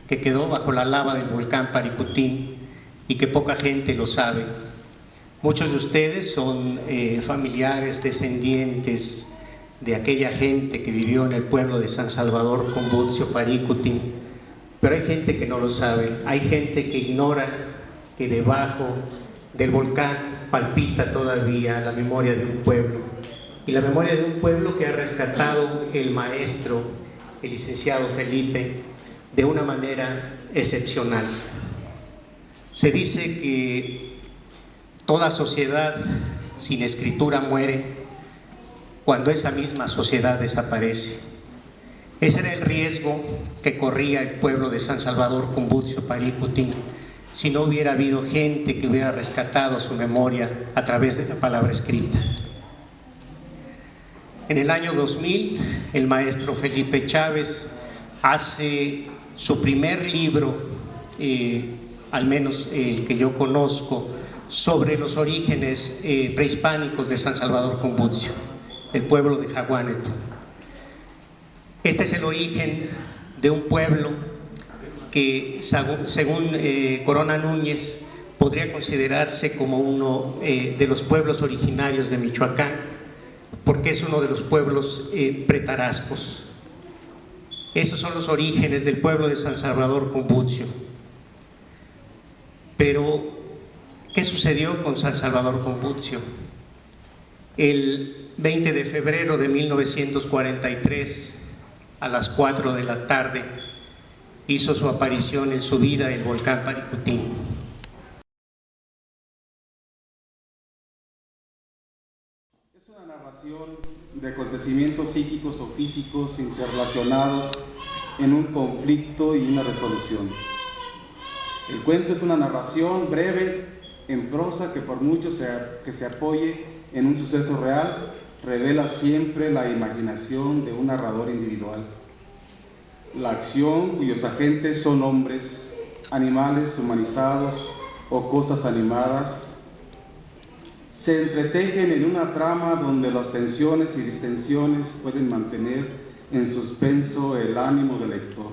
que quedó bajo la lava del volcán Paricutín y que poca gente lo sabe. Muchos de ustedes son familiares, descendientes de aquella gente que vivió en el pueblo de San Salvador Cumbutcio Paricutín, pero hay gente que no lo sabe, hay gente que ignora que debajo del volcán palpita todavía la memoria de un pueblo, y la memoria de un pueblo que ha rescatado el maestro, el licenciado Felipe, de una manera excepcional. Se dice que toda sociedad sin escritura muere cuando esa misma sociedad desaparece. Ese era el riesgo que corría el pueblo de San Salvador Cumbutcio Paricutín si no hubiera habido gente que hubiera rescatado su memoria a través de la palabra escrita. En el año 2000, el maestro Felipe Chávez hace su primer libro, al menos el que yo conozco, sobre los orígenes prehispánicos de San Salvador Cumbutcio, el pueblo de Jaguáneto. Este es el origen de un pueblo que, según Corona Núñez, podría considerarse como uno de los pueblos originarios de Michoacán, porque es uno de los pueblos pretarascos. Esos son los orígenes del pueblo de San Salvador Cumbutcio. Pero, ¿qué sucedió con San Salvador Cumbutcio? El 20 de febrero de 1943, a las 4 de la tarde, hizo su aparición en su vida el volcán Paricutín. Es una narración de acontecimientos psíquicos o físicos interrelacionados en un conflicto y una resolución. El cuento es una narración breve, en prosa, que por mucho que se apoye en un suceso real, revela siempre la imaginación de un narrador individual. La acción cuyos agentes son hombres, animales humanizados o cosas animadas, se entretejen en una trama donde las tensiones y distensiones pueden mantener en suspenso el ánimo del lector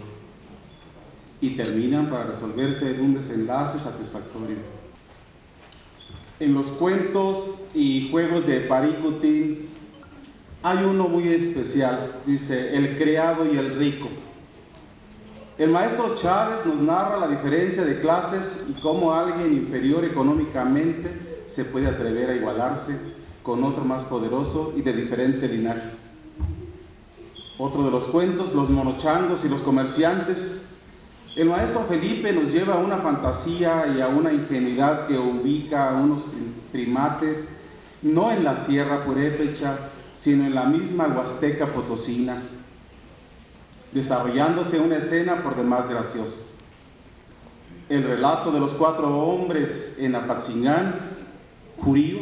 y terminan para resolverse en un desenlace satisfactorio. En los cuentos y juegos de Paricutín hay uno muy especial, dice: el criado y el rico. El maestro Chávez nos narra la diferencia de clases y cómo alguien inferior económicamente se puede atrever a igualarse con otro más poderoso y de diferente linaje. Otro de los cuentos, los monochangos y los comerciantes. El maestro Felipe nos lleva a una fantasía y a una ingenuidad que ubica a unos primates no en la Sierra Purépecha, sino en la misma Huasteca Potosina, desarrollándose una escena por demás graciosa. El relato de los 4 hombres en Apatzingán, Jurío,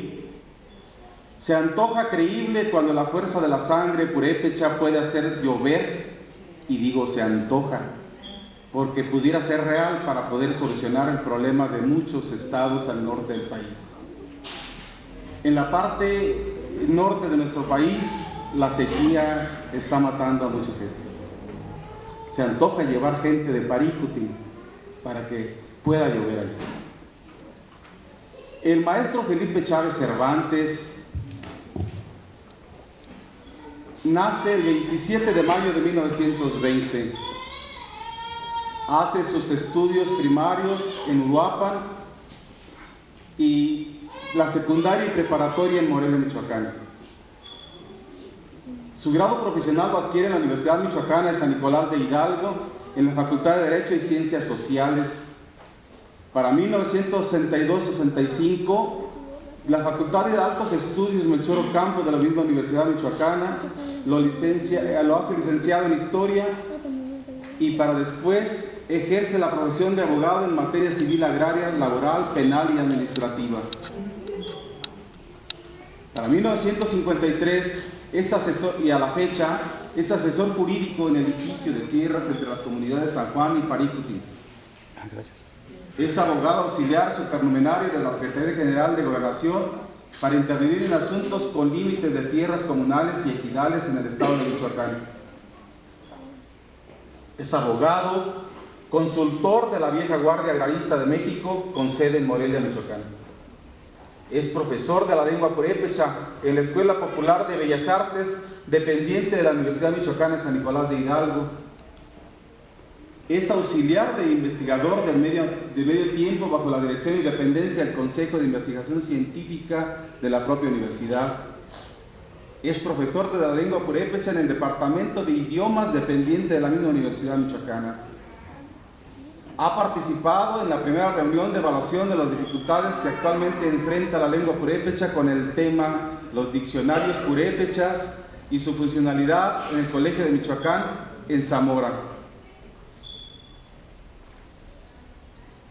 se antoja creíble cuando la fuerza de la sangre purépecha puede hacer llover, y digo se antoja, porque pudiera ser real para poder solucionar el problema de muchos estados al norte del país. En la parte norte de nuestro país, la sequía está matando a mucha gente. Se antoja llevar gente de Paricutín para que pueda llover ahí. El maestro Felipe Chávez Cervantes nace el 27 de mayo de 1920. Hace sus estudios primarios en Uruapan y la secundaria y preparatoria en Morelia, Michoacán. Su grado profesional lo adquiere en la Universidad Michoacana de San Nicolás de Hidalgo, en la Facultad de Derecho y Ciencias Sociales. Para 1962-65, la Facultad de Altos Estudios Melchor Ocampo de la misma Universidad Michoacana lo hace licenciado en Historia, y para después ejerce la profesión de abogado en materia civil, agraria, laboral, penal y administrativa. Para 1953 es asesor, y a la fecha es asesor jurídico en el litigio de tierras entre las comunidades San Juan y Paricutín. Es abogado auxiliar supernumerario de la Secretaría General de Gobernación para intervenir en asuntos con límites de tierras comunales y ejidales en el estado de Michoacán. Es abogado consultor de la vieja Guardia Agrarista de México con sede en Morelia, Michoacán. Es profesor de la lengua purépecha en la Escuela Popular de Bellas Artes, dependiente de la Universidad Michoacana de San Nicolás de Hidalgo. Es auxiliar de investigador de medio tiempo bajo la dirección y dependencia del Consejo de Investigación Científica de la propia universidad. Es profesor de la lengua purépecha en el Departamento de Idiomas dependiente de la misma Universidad Michoacana. Ha participado en la primera reunión de evaluación de las dificultades que actualmente enfrenta la lengua purépecha con el tema los diccionarios purépechas y su funcionalidad en el Colegio de Michoacán en Zamora.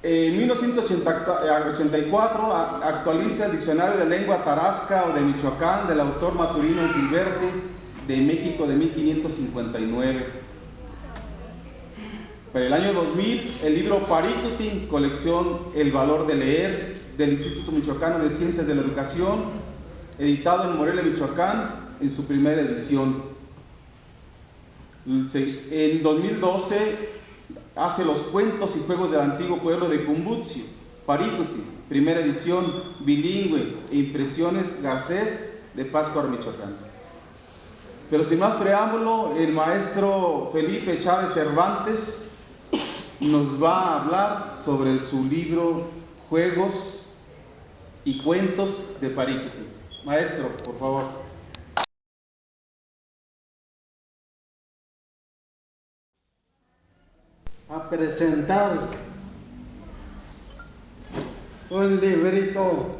En 1984 actualiza el Diccionario de Lengua Tarasca o de Michoacán del autor Maturino Gilberte de México de 1559. Para el año 2000, el libro Paricutín, colección El Valor de Leer, del Instituto Michoacano de Ciencias de la Educación, editado en Morelia, Michoacán, en su primera edición. En 2012, hace los cuentos y juegos del antiguo pueblo de Cumbutcio, Paricutín, primera edición, bilingüe, e impresiones Garcés de Pátzcuaro, Michoacán. Pero sin más preámbulo, el maestro Felipe Chávez Cervantes nos va a hablar sobre su libro Juegos y Cuentos de Paricutín. Maestro, por favor. A presentar un librito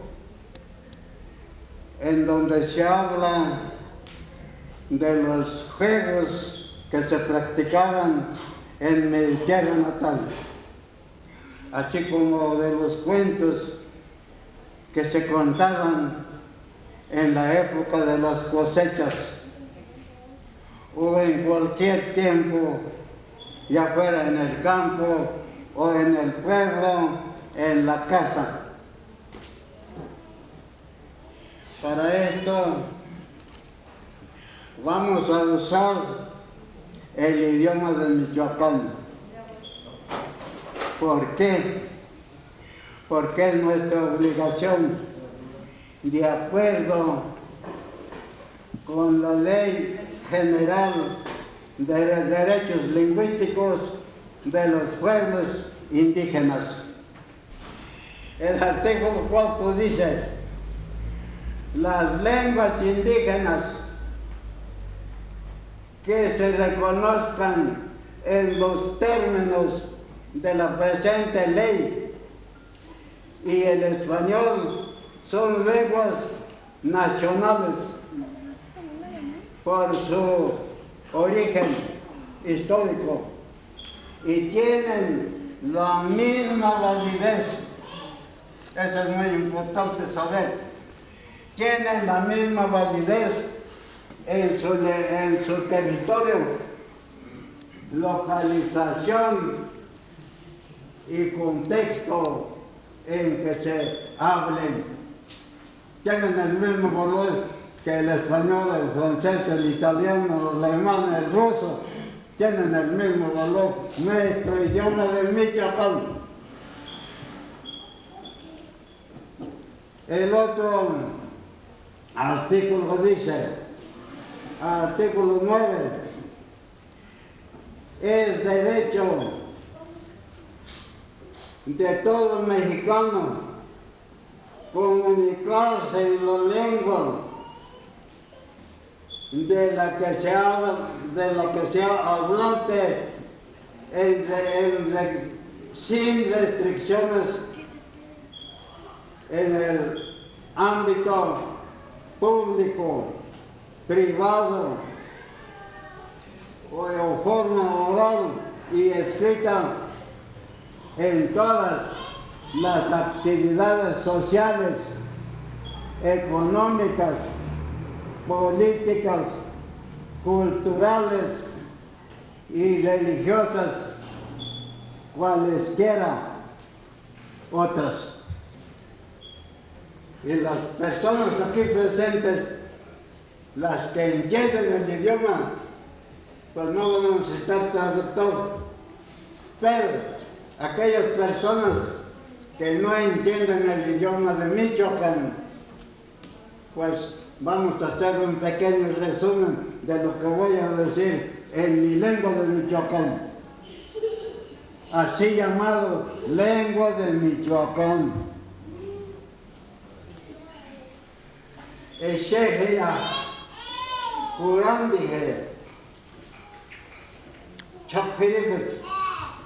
en donde se habla de los juegos que se practicaban en mi tierra natal, así como de los cuentos que se contaban en la época de las cosechas o en cualquier tiempo, ya fuera en el campo o en el pueblo, en la casa. Para esto vamos a usar el idioma de Michoacán. ¿Por qué? Porque es nuestra obligación, de acuerdo con la Ley General de Derechos Lingüísticos de los Pueblos Indígenas. El artículo 4 dice: las lenguas indígenas que se reconozcan en los términos de la presente ley y el español son lenguas nacionales por su origen histórico y tienen la misma validez. Eso es muy importante saber. Tienen la misma validez en su territorio, localización y contexto en que se hablen. Tienen el mismo valor que el español, el francés, el italiano, el alemán, el ruso. Tienen el mismo valor. Nuestro idioma de Michoacán. El otro artículo dice, artículo 9, es derecho de todo mexicano comunicarse en la lengua de la que sea hablante sin restricciones en el ámbito público, privado o de forma oral y escrita en todas las actividades sociales, económicas, políticas, culturales y religiosas, cualesquiera otras. Y las personas aquí presentes, las que entienden el idioma, pues no van a necesitar traductor, pero aquellas personas que no entienden el idioma de Michoacán, pues vamos a hacer un pequeño resumen de lo que voy a decir en mi lengua de Michoacán, así llamado lengua de Michoacán. Eshehia, Kurandije, Chapiribut,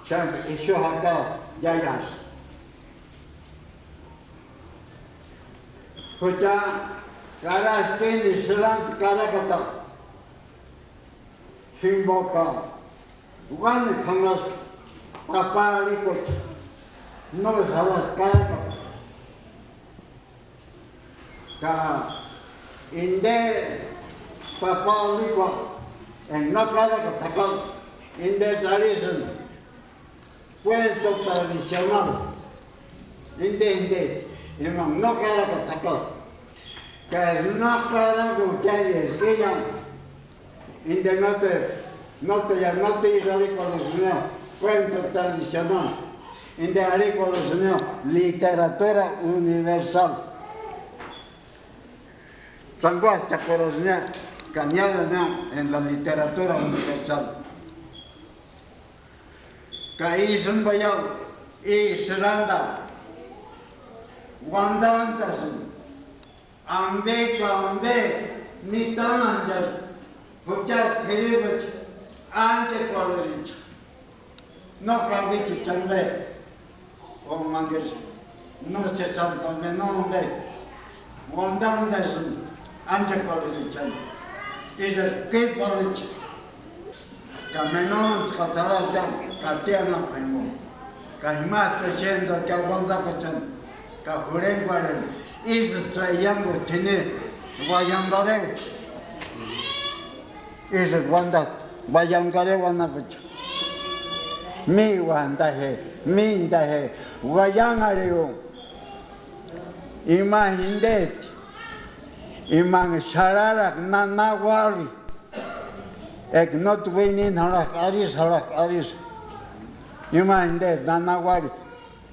Cham Ishohaka, Yayas. Kuta, Karastin, Islam, Karakata, Shimboka, one Kamas, Papa Likut, no Salas Karakata. Ka Inde Papa Likut, and no Karakata, in the tradition, cuento tradicional, inde, no Karakata. Que no quedan con que decían, y de no te hizo señor, cuento tradicional, y de señor, literatura universal. Sanguasta señor, cañada en la literatura universal. Que hizo un bayao, y seranda, guandavantasen. Ambe ni tananjar, pucha khiribach, anje college. No kavichi chambe, o mangers, no se sabe no be. Wandam desun, anje college chan. Is a good college. Kamenon skatara chan, katiana paimo. Kahimata chendo kalwanda pachan, kahuren kwaren. Is trayando tiene Vayangare. Is it one that Vayangare one of it? Me one that me that Vayangare. Iman indeed. Iman Shararak Nanawari. Ek not winning Halak Aris. Iman indeed Nanawari.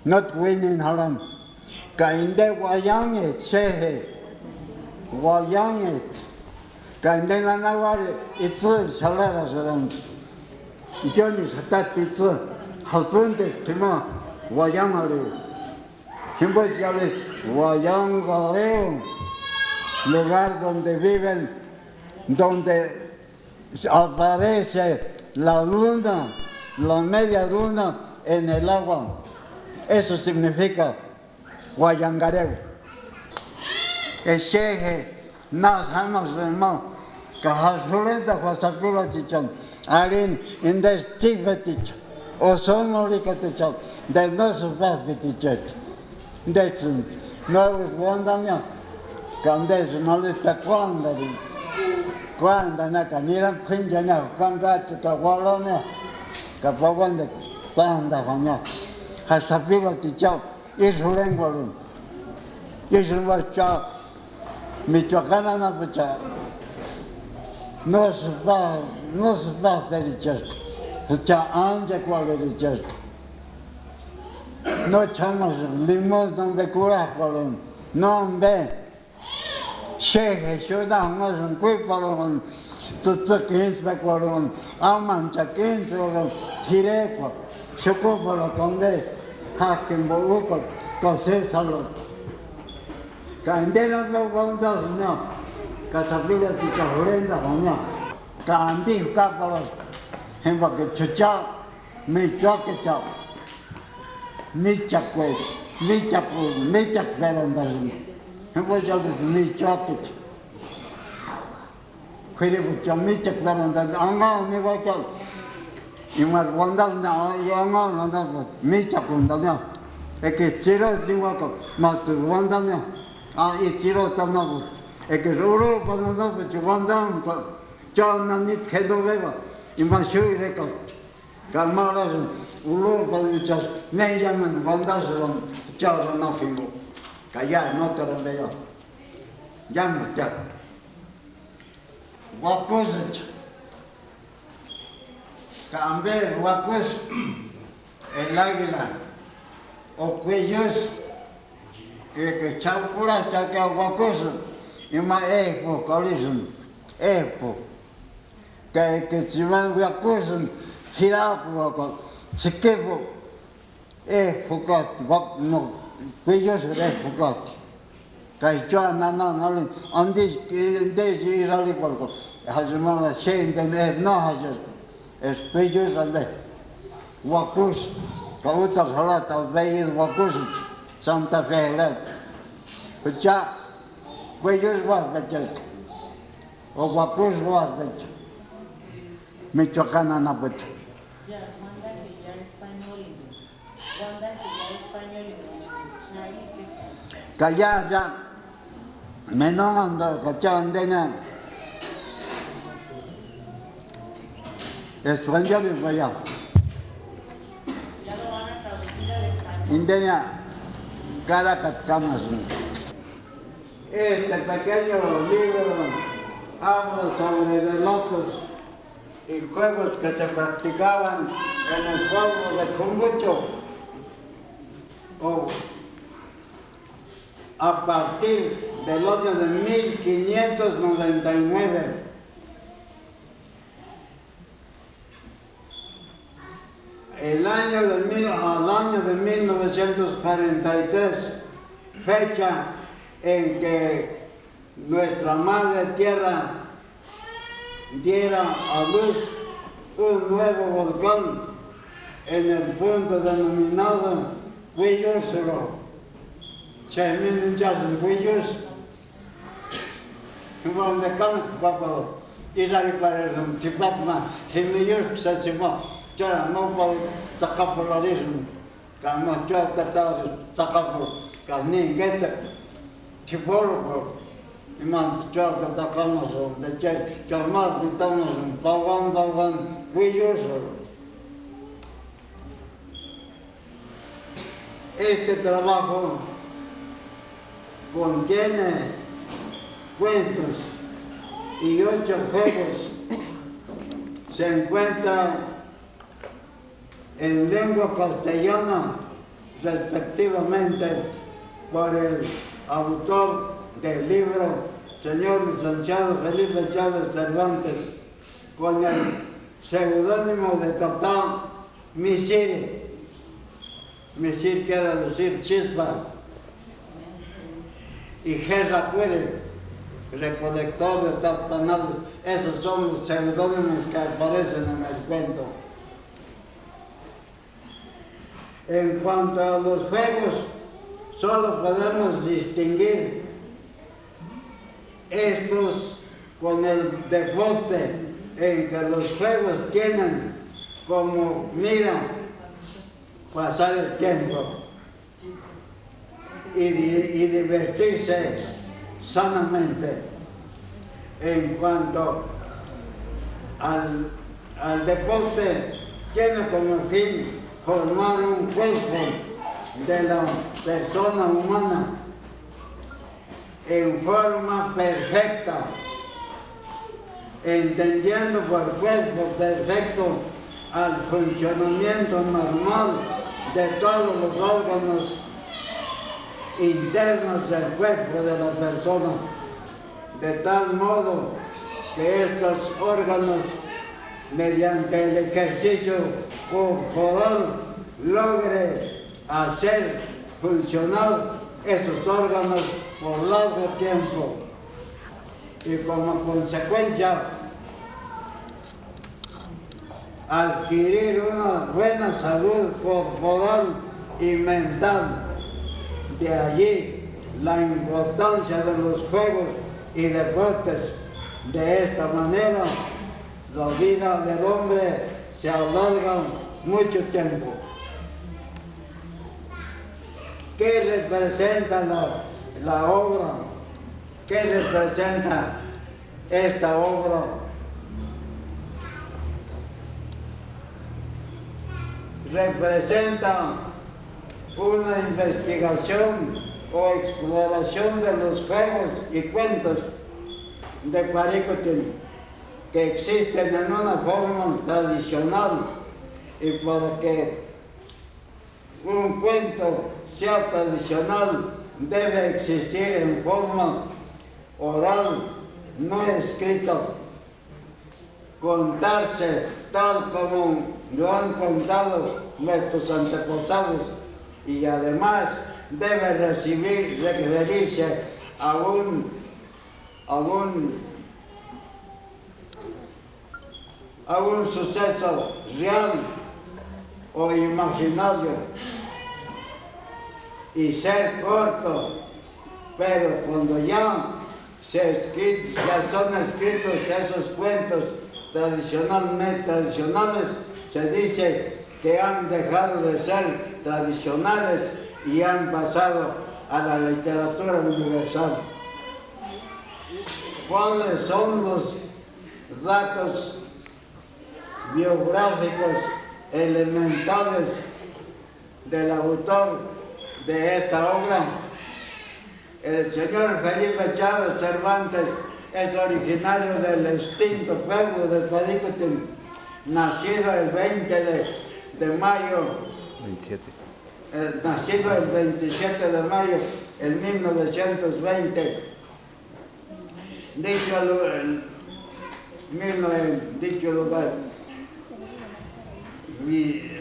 Not winning Halam. Kainde wayang sehe, wayang kainde nanawari itzu salara saram. Ijoni satat itzu halpunde tima wayang ale. Kimbo yale wayang ale, lugar donde viven, donde aparece la luna, la media luna en el agua. Eso significa Wayangareu. Eshehe, nas hamas vema, kahazulenta kwasapula tichan, alin indes tigvetich, osomolikatichan, de no superfitichet. Decin, no wandanya, candes no le taquandari, quando na canira pinjana, cangacha, kawalona, kapawanda, panda vanya, hasapula tichan. Es lengua, es lengua michoacana na pecha. No se va a hacer chasco. Pecha anja cual de chasco. No echamos limos donde cura cual no ve. Cheje, shuda más un cuipalón. Tutsaquins me cualón. Amanchaquins cualón. Tireco. Chocopalo conde. Hakim Boluko, Kose Salot. Candela Bondas, no. Casabilla Ticahurenda, no. Candi Capalos, Hemba Chucha, Michoacachao, Michacue, Michak Verandas, Hemba Jaldis Michoacach. Quiribucha Michak Verandas, Anga, Mivakal. Y más cuando no me chacunda es que chiro digo más cuando y chiro también es que solo cuando no se cuando yo no ni quedo vivo y más soy de calmar uno cuando ya me llaman cuando se yo no fijo callar no te lo veo ya me está guapos Cambe, guapos, el águila, o cuellos, que chaucura, chaca guacoso, y más efo, colism, efo, que si van guacoso, girapo, chiquepo, efo, no, cuellos, efo, que yo no, antes ir al igual, haciendo la gente, no hacer, es cuellos, Wacus, Kautar Salat al-Bayid Wacus, Santa Fe, Pecha, Cuellos Guasbechel, o Wacus Guasbechel, Michoacán Anapecha. Ya, manda que ya español, Calla ya, menonando, cachondena, español y vaya. Indenia, Caracas Camas. Este pequeño libro habla sobre relojes y juegos que se practicaban en el pueblo de Cumbucho, a partir del año de 1599. Al año de 1943, fecha en que nuestra Madre Tierra diera a luz un nuevo volcán en el punto denominado Huillosero. Chemin Chas Huillos, donde can papalo, y la repararon, Tipatma, Himillos, Sachima. Yo no puedo sacar por la risma, como yo he tratado de sacar por Casnín, Guete, Tiporo, y más yo he tratado de Cher, yo más gritamos un Pawan, Huilloso. Este trabajo contiene cuentos y 8 juegos. Se encuentra en lengua castellana, respectivamente, por el autor del libro, señor licenciado Felipe Chávez Cervantes, con el seudónimo de Tatán Misir. Misir quiere decir chispa, y Gerra Cuere, recolector de tapanales. Esos son los seudónimos que aparecen en el cuento. En cuanto a los juegos, solo podemos distinguir estos con el deporte en que los juegos tienen como mira pasar el tiempo y divertirse sanamente. En cuanto al deporte, tiene como fin formar un cuerpo de la persona humana en forma perfecta, entendiendo por cuerpo perfecto al funcionamiento normal de todos los órganos internos del cuerpo de la persona, de tal modo que estos órganos, mediante el ejercicio corporal, logre hacer funcionar esos órganos por largo tiempo y como consecuencia adquirir una buena salud corporal y mental. De allí la importancia de los juegos y deportes. De esta manera la vida del hombre se alarga mucho tiempo. ¿Qué representa la obra? ¿Qué representa esta obra? Representa una investigación o exploración de los juegos y cuentos de Paricutín que existen en una forma tradicional y porque un cuento sea tradicional, debe existir en forma oral, no escrito, contarse tal como lo han contado nuestros antepasados, y además debe referirse a un suceso real o imaginario, y ser corto, pero cuando ya son escritos esos cuentos tradicionales, se dice que han dejado de ser tradicionales y han pasado a la literatura universal. ¿Cuáles son los datos biográficos elementales del autor de esta obra? El señor Felipe Chávez Cervantes es originario del extinto pueblo de Paricutín, nacido el 20 de mayo, nacido el 27 de mayo en 1920. Dicho lugar,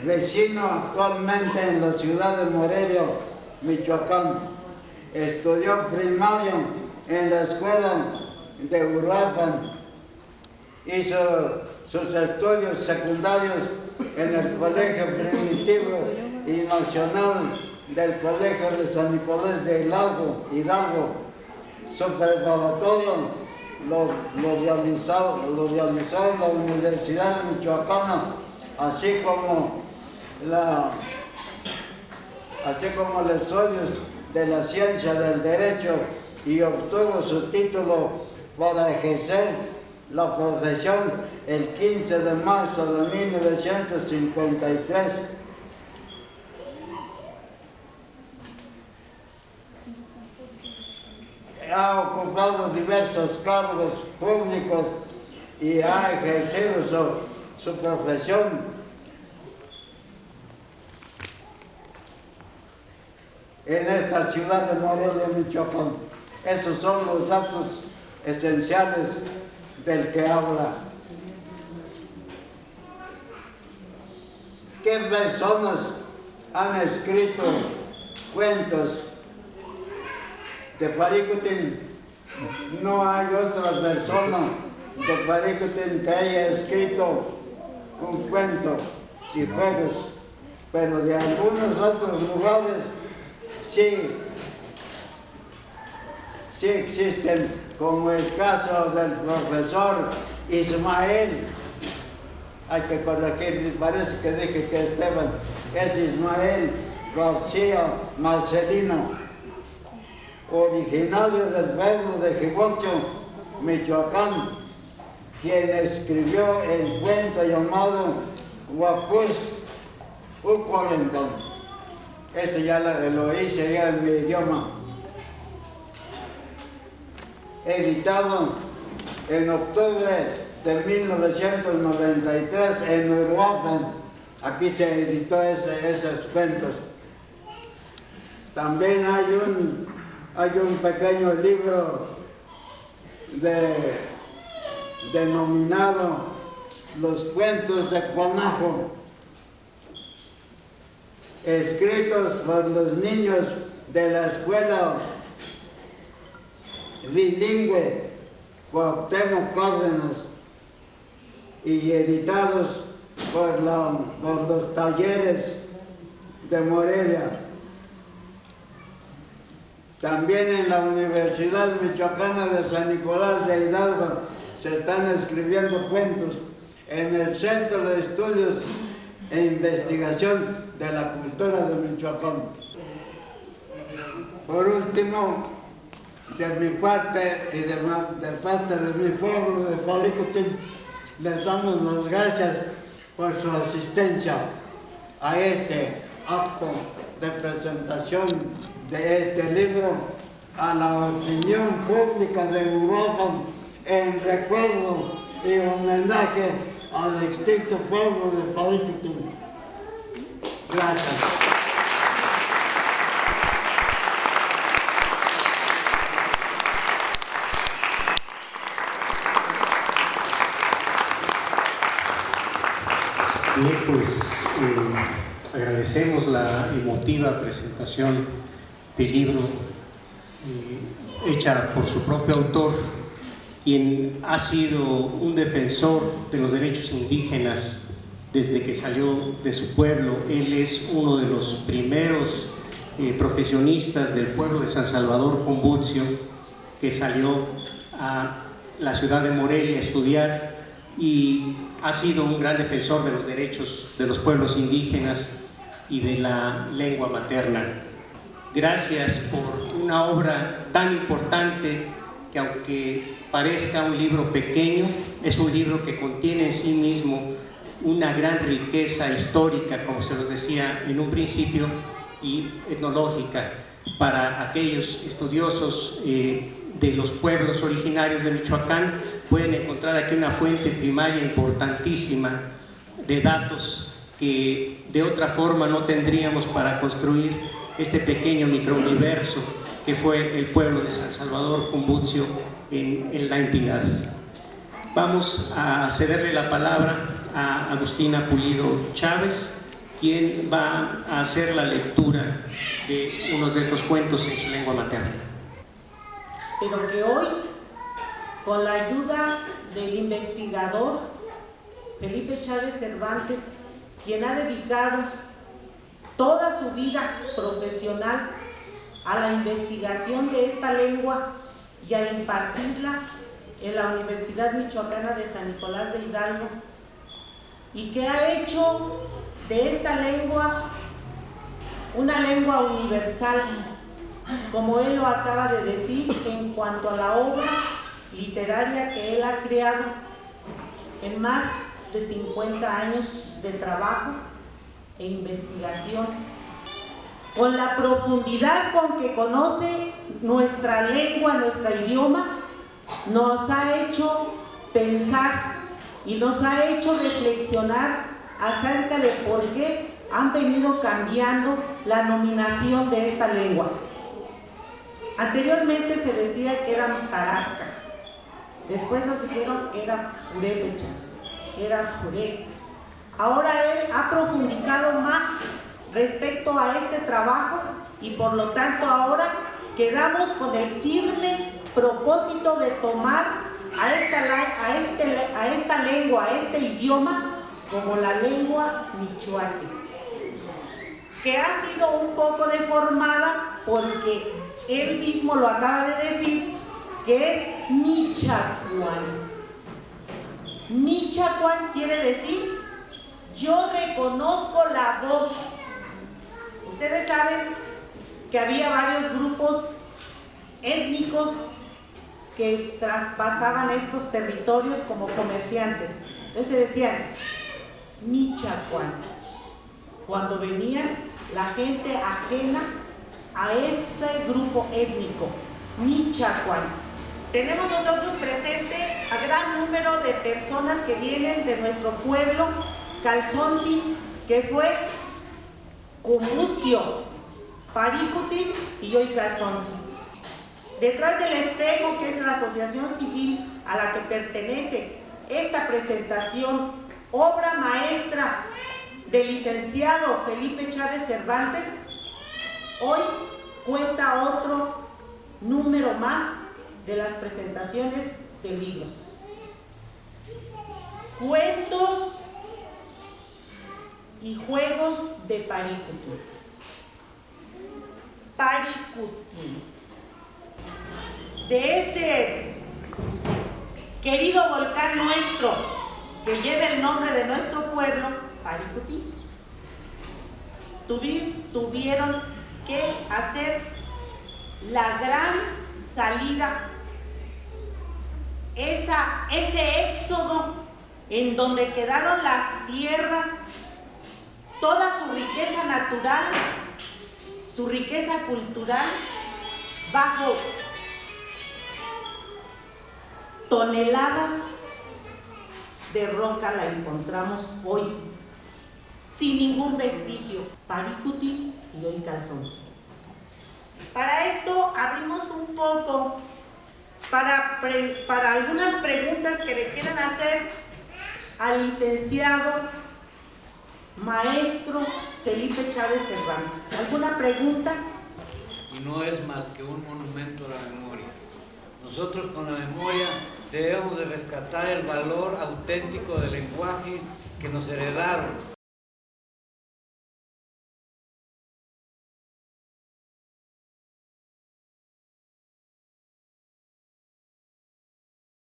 vecino actualmente en la ciudad de Morelia, Michoacán. Estudió primario en la escuela de Uruapan, hizo sus estudios secundarios en el Colegio Primitivo y Nacional del Colegio de San Nicolás de Hidalgo. Su preparatorio lo realizó en la Universidad Michoacana, así como los estudios de la ciencia del derecho, y obtuvo su título para ejercer la profesión el 15 de marzo de 1953. Ha ocupado diversos cargos públicos y ha ejercido su profesión en esta ciudad de Morelia, Michoacán. Esos son los datos esenciales del que habla. ¿Qué personas han escrito cuentos de Paricutín? No hay otra persona de Paricutín que haya escrito un cuento y juegos, pero de algunos otros lugares sí existen, como el caso del profesor Ismael. Hay que corregir, parece que dije que Esteban, es Ismael García Marcelino, originario del pueblo de Jibocho, Michoacán, quien escribió el cuento llamado Huapus Ucuarentón. Este ya lo hice ya en mi idioma. Editado en octubre de 1993 en Uruapan. Aquí se editó esos cuentos. También hay un pequeño libro denominado Los Cuentos de Cuanajo, escritos por los niños de la escuela bilingüe Cuauhtémoc Cárdenas y editados por los talleres de Morelia. También en la Universidad Michoacana de San Nicolás de Hidalgo se están escribiendo cuentos, en el Centro de Estudios e Investigación de la Cultura de Michoacán. Por último, de mi parte y de parte de mi pueblo de Paricutín, les damos las gracias por su asistencia a este acto de presentación de este libro a la opinión pública de Europa, en recuerdo y homenaje al extinto pueblo de Paricutín. Gracias. Bien, pues agradecemos la emotiva presentación del libro hecha por su propio autor, quien ha sido un defensor de los derechos indígenas desde que salió de su pueblo. Él es uno de los primeros profesionistas del pueblo de San Salvador Cumbutcio, que salió a la ciudad de Morelia a estudiar y ha sido un gran defensor de los derechos de los pueblos indígenas y de la lengua materna. Gracias por una obra tan importante que, aunque parezca un libro pequeño, es un libro que contiene en sí mismo una gran riqueza histórica, como se los decía en un principio, y etnológica para aquellos estudiosos de los pueblos originarios de Michoacán. Pueden encontrar aquí una fuente primaria importantísima de datos que de otra forma no tendríamos para construir este pequeño microuniverso que fue el pueblo de San Salvador Cumbutcio en la entidad. Vamos a cederle la palabra a Agustina Pulido Chávez, quien va a hacer la lectura de uno de estos cuentos en su lengua materna. Pero que hoy, con la ayuda del investigador Felipe Chávez Cervantes, quien ha dedicado toda su vida profesional a la investigación de esta lengua y a impartirla en la Universidad Michoacana de San Nicolás de Hidalgo, y que ha hecho de esta lengua una lengua universal, como él lo acaba de decir, en cuanto a la obra literaria que él ha creado en más de 50 años de trabajo e investigación. Con la profundidad con que conoce nuestra lengua, nuestro idioma, nos ha hecho pensar y nos ha hecho reflexionar acerca de por qué han venido cambiando la nominación de esta lengua. Anteriormente se decía que era tarasca, después nos dijeron que era purépecha, que era juré. Ahora él ha profundizado más respecto a este trabajo y por lo tanto ahora quedamos con el firme propósito de tomar a esta lengua, a este idioma, como la lengua michoaque, que ha sido un poco deformada porque él mismo lo acaba de decir, que es Michacuán. Michacuán quiere decir yo reconozco la voz. Ustedes saben que había varios grupos étnicos que traspasaban estos territorios como comerciantes. Entonces decían Michacuán, cuando venía la gente ajena a este grupo étnico, Michacuán. Tenemos nosotros presente a gran número de personas que vienen de nuestro pueblo, Calzonzi, que fue Cumbutcio, Paricuti y hoy Calzonzi. Detrás del espejo, que es la asociación civil a la que pertenece esta presentación, obra maestra del licenciado Felipe Chávez Cervantes, hoy cuenta otro número más de las presentaciones de libros. Cuentos y juegos de Paricuti. Paricuti. De ese querido volcán nuestro que lleva el nombre de nuestro pueblo, Paricuti, tuvieron que hacer la gran salida, ese éxodo en donde quedaron las tierras, toda su riqueza natural, su riqueza cultural, bajo toneladas de roca la encontramos hoy, sin ningún vestigio, Paricuti y hoy Calzonzi. Para esto abrimos un poco para algunas preguntas que le quieran hacer al licenciado maestro Felipe Chávez Cervantes. ¿Alguna pregunta? Y no es más que un monumento a la memoria. Nosotros con la memoria debemos de rescatar el valor auténtico del lenguaje que nos heredaron.